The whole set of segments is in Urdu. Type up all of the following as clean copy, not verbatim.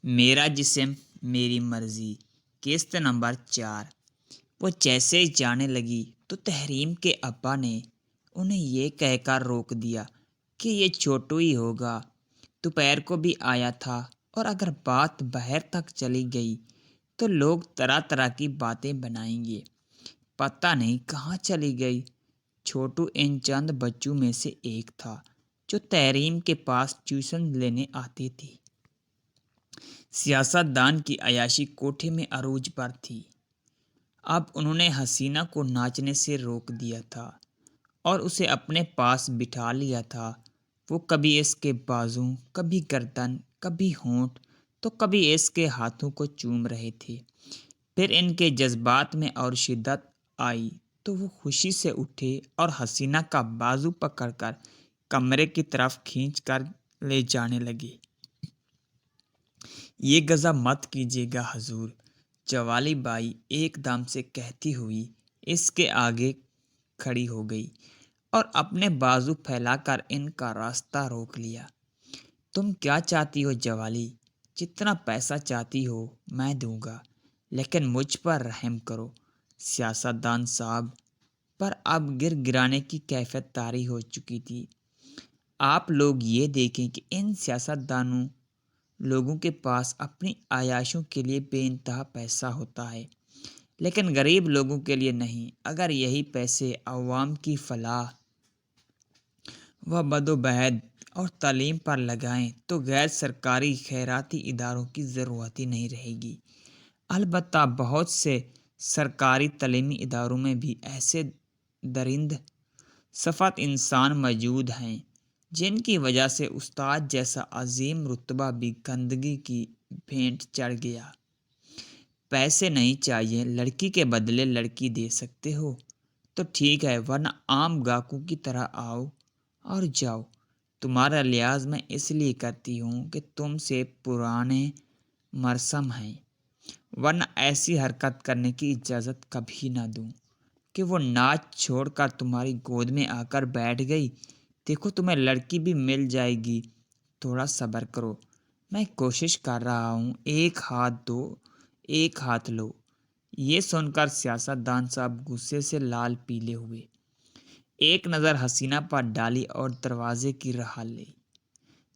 میرا جسم میری مرضی، قسط نمبر 4۔ وہ جیسے ہی جانے لگی تو تحریم کے ابا نے انہیں یہ کہہ کر روک دیا کہ یہ چھوٹو ہی ہوگا، دوپہر کو بھی آیا تھا، اور اگر بات باہر تک چلی گئی تو لوگ طرح طرح کی باتیں بنائیں گے۔ پتہ نہیں کہاں چلی گئی۔ چھوٹو ان چند بچوں میں سے ایک تھا جو تحریم کے پاس ٹیوشن لینے آتی تھی۔ سیاست دان کی عیاشی کوٹھے میں عروج پر تھی۔ اب انہوں نے حسینہ کو ناچنے سے روک دیا تھا اور اسے اپنے پاس بٹھا لیا تھا۔ وہ کبھی اس کے بازو، کبھی گردن، کبھی ہونٹ تو کبھی اس کے ہاتھوں کو چوم رہے تھے۔ پھر ان کے جذبات میں اور شدت آئی تو وہ خوشی سے اٹھے اور حسینہ کا بازو پکڑ کر کمرے کی طرف کھینچ کر لے جانے لگے۔ یہ غضب مت کیجیے گا حضور، جوالی بائی ایک دم سے کہتی ہوئی اس کے آگے کھڑی ہو گئی اور اپنے بازو پھیلا کر ان کا راستہ روک لیا۔ تم کیا چاہتی ہو جوالی؟ جتنا پیسہ چاہتی ہو میں دوں گا، لیکن مجھ پر رحم کرو۔ سیاست دان صاحب پر اب گر گرانے کی کیفیت طاری ہو چکی تھی۔ آپ لوگ یہ دیکھیں کہ ان سیاست دانوں لوگوں کے پاس اپنی عیاشوں کے لیے بے انتہا پیسہ ہوتا ہے، لیکن غریب لوگوں کے لیے نہیں۔ اگر یہی پیسے عوام کی فلاح و بدوبہد اور تعلیم پر لگائیں تو غیر سرکاری خیراتی اداروں کی ضرورت ہی نہیں رہے گی۔ البتہ بہت سے سرکاری تعلیمی اداروں میں بھی ایسے درند صفت انسان موجود ہیں جن کی وجہ سے استاد جیسا عظیم رتبہ بھی گندگی کی بھینٹ چڑھ گیا۔ پیسے نہیں چاہیے، لڑکی کے بدلے لڑکی دے سکتے ہو تو ٹھیک ہے، ورنہ عام گاہکوں کی طرح آؤ اور جاؤ۔ تمہارا لحاظ میں اس لیے کرتی ہوں کہ تم سے پرانے مرسم ہیں، ورنہ ایسی حرکت کرنے کی اجازت کبھی نہ دوں کہ وہ ناچ چھوڑ کر تمہاری گود میں آ کر بیٹھ گئی۔ دیکھو تمہیں لڑکی بھی مل جائے گی، تھوڑا صبر کرو، میں کوشش کر رہا ہوں، ایک ہاتھ دو، ایک ہاتھ لو۔ یہ سن کر سیاست دان صاحب غصے سے لال پیلے ہوئے، ایک نظر حسینہ پر ڈالی اور دروازے کی راہ لی۔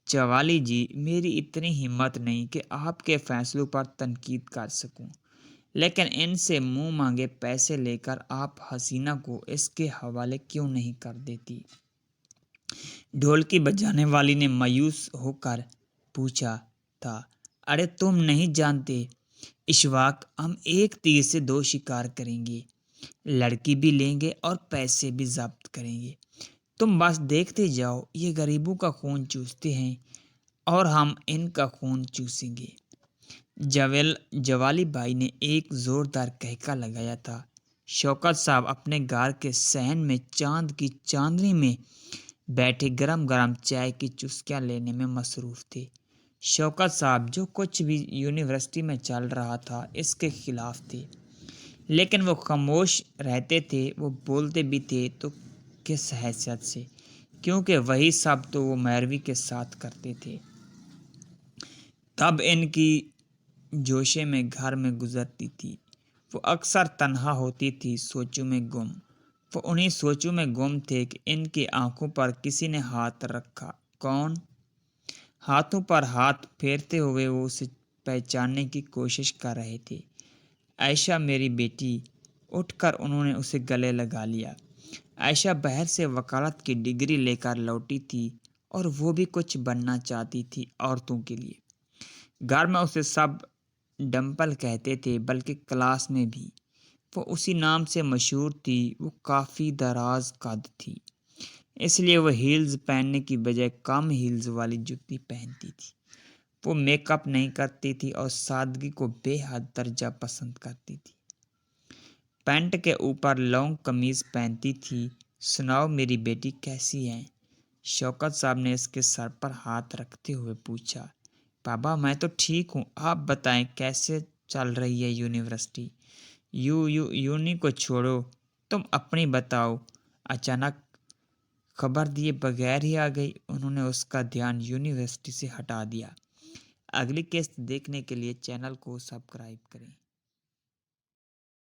جوالی جی، میری اتنی ہمت نہیں کہ آپ کے فیصلوں پر تنقید کر سکوں، لیکن ان سے منہ مانگے پیسے لے کر آپ حسینہ کو اس کے حوالے کیوں نہیں کر دیتی؟ ڈھولکی بجانے والی نے مایوس ہو کر پوچھا تھا۔ ارے تم نہیں جانتے اشفاق، ہم ایک تیر سے دو شکار کریں گے، لڑکی بھی لیں گے اور پیسے بھی ضبط کریں گے۔ تم بس دیکھتے جاؤ، یہ غریبوں کا خون چوستے ہیں اور ہم ان کا خون چوسیں گے۔ جوالی بائی نے ایک زوردار کہکا لگایا تھا۔ شوکت صاحب اپنے گھر کے صحن میں چاند کی چاندنی میں بیٹھے گرم گرم چائے کی چسکیاں لینے میں مصروف تھے۔ شوکت صاحب جو کچھ بھی یونیورسٹی میں چل رہا تھا اس کے خلاف تھے، لیکن وہ خاموش رہتے تھے۔ وہ بولتے بھی تھے تو کس حیثیت سے، کیونکہ وہی سب تو وہ میروی کے ساتھ کرتے تھے۔ تب ان کی جوشے میں گھر میں گزرتی تھی۔ وہ اکثر تنہا ہوتی تھی، سوچوں میں گم۔ وہ انہی سوچوں میں گم تھے کہ ان کی آنکھوں پر کسی نے ہاتھ رکھا۔ کون؟ ہاتھوں پر ہاتھ پھیرتے ہوئے وہ اسے پہچاننے کی کوشش کر رہے تھے۔ عائشہ میری بیٹی۔ اٹھ کر انہوں نے اسے گلے لگا لیا۔ عائشہ باہر سے وکالت کی ڈگری لے کر لوٹی تھی اور وہ بھی کچھ بننا چاہتی تھی عورتوں کے لیے۔ گھر میں اسے سب ڈمپل کہتے تھے، بلکہ کلاس میں بھی وہ اسی نام سے مشہور تھی۔ وہ کافی دراز قد تھی، اس لیے وہ ہیلز پہننے کی بجائے کم ہیلز والی جوتی پہنتی تھی۔ وہ میک اپ نہیں کرتی تھی اور سادگی کو بے حد درجہ پسند کرتی تھی۔ پینٹ کے اوپر لانگ قمیض پہنتی تھی۔ سناؤ میری بیٹی کیسی ہے؟ شوکت صاحب نے اس کے سر پر ہاتھ رکھتے ہوئے پوچھا۔ بابا میں تو ٹھیک ہوں، آپ بتائیں کیسے چل رہی ہے یونیورسٹی؟ یونی کو چھوڑو، تم اپنی بتاؤ۔ اچانک خبر دیے بغیر ہی آ گئی۔ انہوں نے اس کا دھیان یونیورسٹی سے ہٹا دیا۔ اگلی قسط دیکھنے کے لیے چینل کو سبسکرائب کریں۔